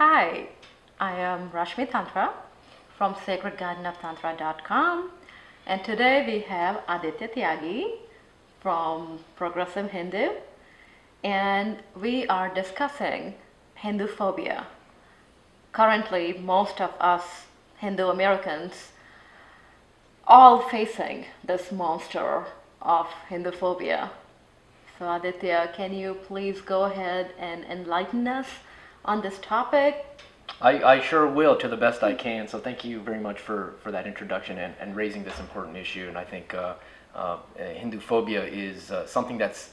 Hi, I am Rashmi Tantra from sacredgardenoftantra.com, and today we have Aditya Tyagi from Progressive Hindu, and we are discussing Hinduphobia. Currently, most of us Hindu Americans all facing this monster of Hinduphobia. So Aditya, can you please go ahead and enlighten us on this topic? I sure will, to the best I can. So thank you very much for that introduction and raising this important issue. And I think Hinduphobia is something that's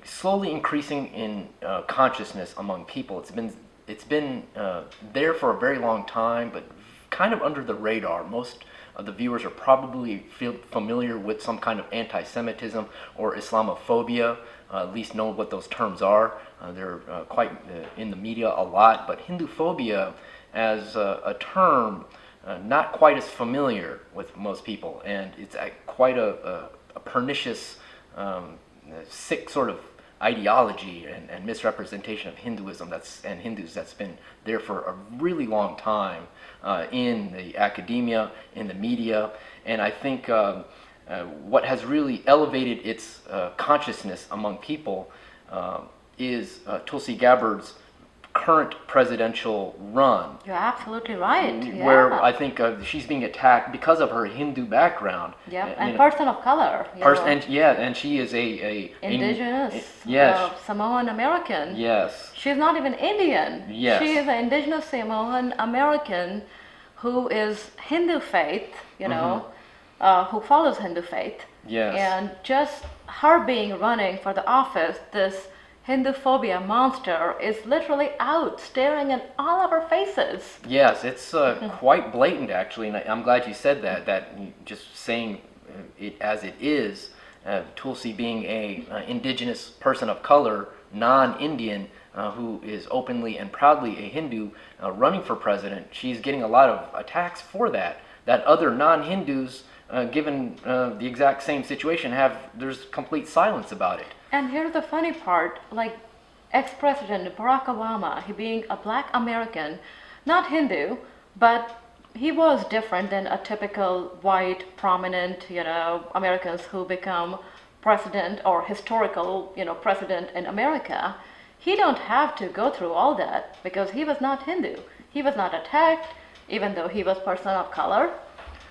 slowly increasing in consciousness among people. It's been there for a very long time, but kind of under the radar. Most of the viewers are probably familiar with some kind of anti-Semitism or Islamophobia, at least know what those terms are. They're quite in the media a lot, but Hinduphobia as a term not quite as familiar with most people, and it's quite a pernicious, sick sort of ideology and misrepresentation of Hinduism and Hindus that's been there for a really long time in the academia, in the media, and I think what has really elevated its consciousness among people is Tulsi Gabbard's current presidential run. You're absolutely right. Where I think she's being attacked because of her Hindu background. Yep, and person of color. And she is a indigenous, yes, Samoan American. Yes. She's not even Indian. Yes. She is an indigenous Samoan American who is Hindu faith, who follows Hindu faith. Yes. And just her being running for the office, this Hinduphobia monster is literally out staring in all of our faces. Yes, it's quite blatant actually, and I'm glad you said that just saying it as it is, Tulsi being a indigenous person of color, non-Indian, who is openly and proudly a Hindu running for president, she's getting a lot of attacks for that other non-Hindus given the exact same situation there's complete silence about it. And here's the funny part, like ex-president Barack Obama, he being a black American, not Hindu, but he was different than a typical white, prominent, Americans who become president or historical, president in America. He don't have to go through all that because he was not Hindu. He was not attacked, even though he was person of color.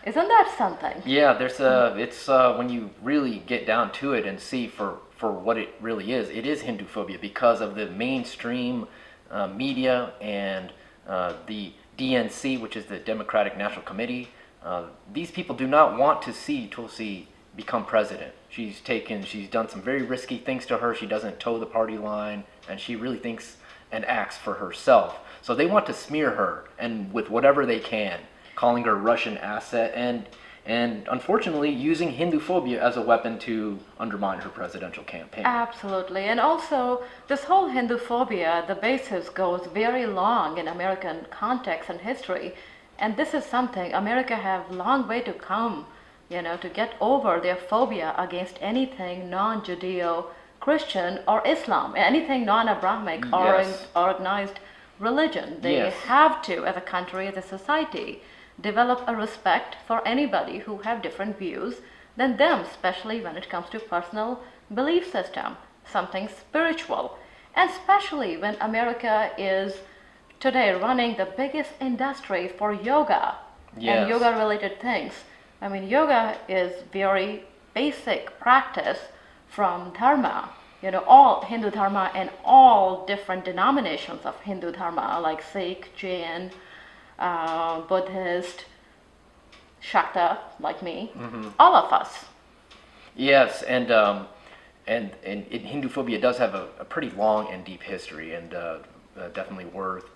Isn't that something? Yeah, it's when you really get down to it and see for what it really is, it is Hinduphobia because of the mainstream media and the DNC, which is the Democratic National Committee. These people do not want to see Tulsi become president. She's done some very risky things to her. She doesn't toe the party line, and she really thinks and acts for herself. So they want to smear her, and with whatever they can, calling her a Russian asset, and unfortunately using Hinduphobia as a weapon to undermine her presidential campaign. Absolutely. And also, this whole Hinduphobia, the basis goes very long in American context and history. And this is something America have long way to come, to get over their phobia against anything non-Judeo-Christian or Islam, anything non-Abrahamic or organized religion. They have to, as a country, as a society, develop a respect for anybody who have different views than them, especially when it comes to personal belief system, something spiritual. And especially when America is today running the biggest industry for yoga and yoga related things. I mean, yoga is very basic practice from dharma, all Hindu dharma and all different denominations of Hindu dharma like Sikh, Jain, Buddhist, Shakta, like me, all of us. Yes, and Hinduphobia does have a pretty long and deep history, and definitely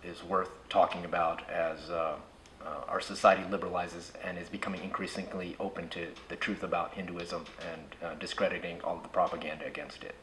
is worth talking about as our society liberalizes and is becoming increasingly open to the truth about Hinduism and discrediting all the propaganda against it.